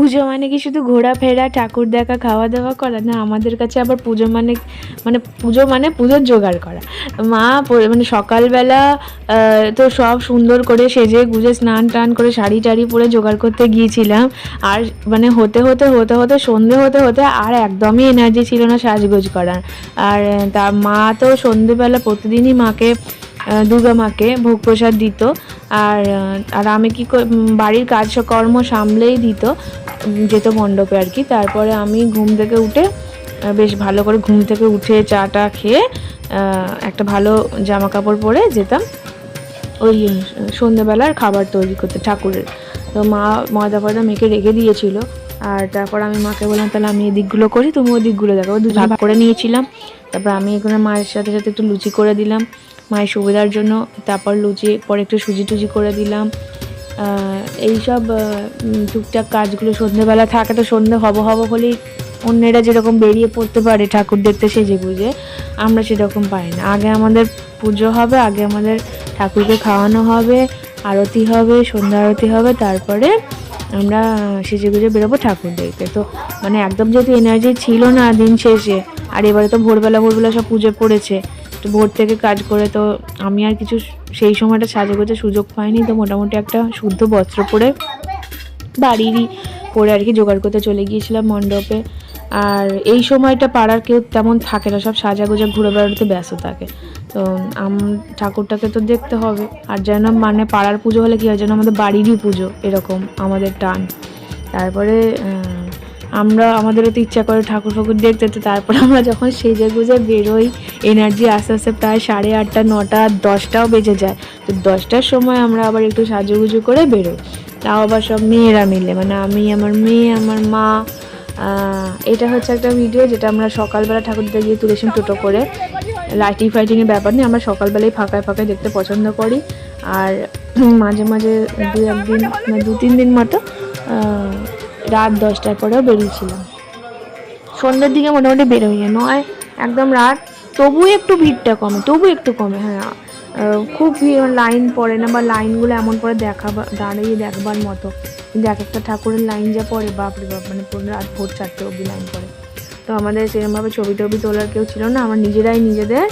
পুজো মানে কি শুধু ঘোরাফেরা, ঠাকুর দেখা, খাওয়া দাওয়া করা না, আমাদের কাছে আবার পুজো মানে পুজো মানে পুজোর জোগাড় করা। মা মানে সকালবেলা তো সব সুন্দর করে সেজে গুজে স্নান টান করে শাড়ি টাড়ি পরে জোগাড় করতে গিয়েছিলাম। আর মানে হতে হতে সন্ধে হতে হতে আর একদমই এনার্জি ছিল না সাজগোজ করার। আর তা মা তো সন্ধেবেলা প্রতিদিনই মাকে দুর্গা মাকে ভোগ প্রসাদ দিত। আর আমি কি বাড়ির কাজকর্ম সামলেই যেত মণ্ডপে আর কি। তারপরে আমি ঘুম থেকে উঠে বেশ ভালো করে ঘুম থেকে উঠে চা টা খেয়ে একটা ভালো জামা কাপড় পরে যেতাম ওই সন্ধ্যেবেলার খাবার তৈরি করতে ঠাকুরের। তো মা ময়দা ফয়দা মেখে রেখে দিয়েছিল। আর তারপর আমি মাকে বললাম তাহলে আমি এই দিকগুলো করি, তুমি ওই দিকগুলো দেখো। দু ভাগ করে নিয়েছিলাম। তারপর আমি এখানে মায়ের সাথে সাথে একটু লুচি করে দিলাম মায়ের সুবিধার জন্য। তারপর লুচি পরে একটু সুজি টুজি করে দিলাম। এইসব টুকটাক কাজগুলো সন্ধ্যেবেলা থাকে। তো সন্ধ্যে হব হলেই অন্যেরা যেরকম বেরিয়ে পড়তে পারে ঠাকুর দেখতে সেজে গুজে, আমরা সেরকম পাই না। আগে আমাদের পুজো হবে, আগে আমাদের ঠাকুরকে খাওয়ানো হবে, আরতি হবে, সন্ধ্যা আরতি হবে, তারপরে আমরা সেজে গুজে বেরোবো ঠাকুর দেখতে। তো মানে একদম যেহেতু এনার্জি ছিল না দিন শেষে, আর এবারে তো ভোরবেলা সব পুজো পড়েছে, তো ভোর থেকে কাজ করে তো আমি আর কিছু সেই সময়টা সাজেগোজে সুযোগ পাইনি। তো মোটামুটি একটা শুদ্ধ বস্ত্র পরে বাড়িরই পরে আর কি জোগাড় করতে চলে গিয়েছিলাম মণ্ডপে। আর এই সময়টা পাড়ার কেউ তেমন থাকে না, সব সাজাগোজা ঘুরে বেড়াতে ব্যস্ত থাকে। তো ঠাকুরটাকে তো দেখতে হবে। আর যেন মানে পাড়ার পুজো হলে কী হয়, যেন আমাদের বাড়িরই পুজো এরকম আমাদের টান। তারপরে আমাদেরও তো ইচ্ছা করে ঠাকুর ফাকুর দেখতে। তো তারপরে আমরা যখন সেজে গুজে বেরোই, এনার্জি আস্তে আস্তে প্রায় 8:30, 9টা, 10টাও বেজে যায়। তো 10টার সময় আমরা আবার একটু সাজুগুজু করে বেরোই, তাও আবার সব মেয়েরা মিলে, মানে আমি, আমার মেয়ে, আমার মা। এটা হচ্ছে একটা ভিডিও যেটা আমরা সকালবেলা ঠাকুর দিতে গিয়ে তুলেছি টোটো করে। লাইটিংয়ের ব্যাপার নেই, আমরা সকালবেলায় ফাঁকায় ফাঁকায় দেখতে পছন্দ করি। আর মাঝে মাঝে 2-3 দিন মতো রাত 10টার পরেও বেরিয়েছিলাম। সন্ধ্যের দিকে মোটামুটি বেরোই নয় একদম রাত, তবু একটু ভিড়টা কমে, হ্যাঁ। খুব ভিড়, লাইন পড়ে না, বা লাইনগুলো এমন পরে দাঁড়িয়ে দেখবার মতো। কিন্তু এক একটা ঠাকুরের লাইন যা পড়ে, বাপরে বাপ, মানে পুরো রাত ভোর 4টে অবধি লাইন পড়ে। তো আমাদের সেরকমভাবে ছবি টবি তোলার কেউ ছিল না, আমরা নিজেদের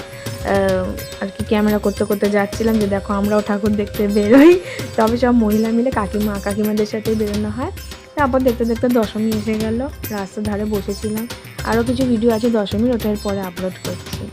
আর কি ক্যামেরা করতে করতে যাচ্ছিলাম যে দেখো আমরাও ঠাকুর দেখতে বেরোই। তবে সব মহিলা মিলে কাকিমাদের সাথেই বেরোনো হয়। তারপর দেখতে দেখতে দশমী এসে গেল, রাস্তার ধারে বসেছিলাম। আরও কিছু ভিডিও আছে দশমীর, ওটার পরে আপলোড করছি।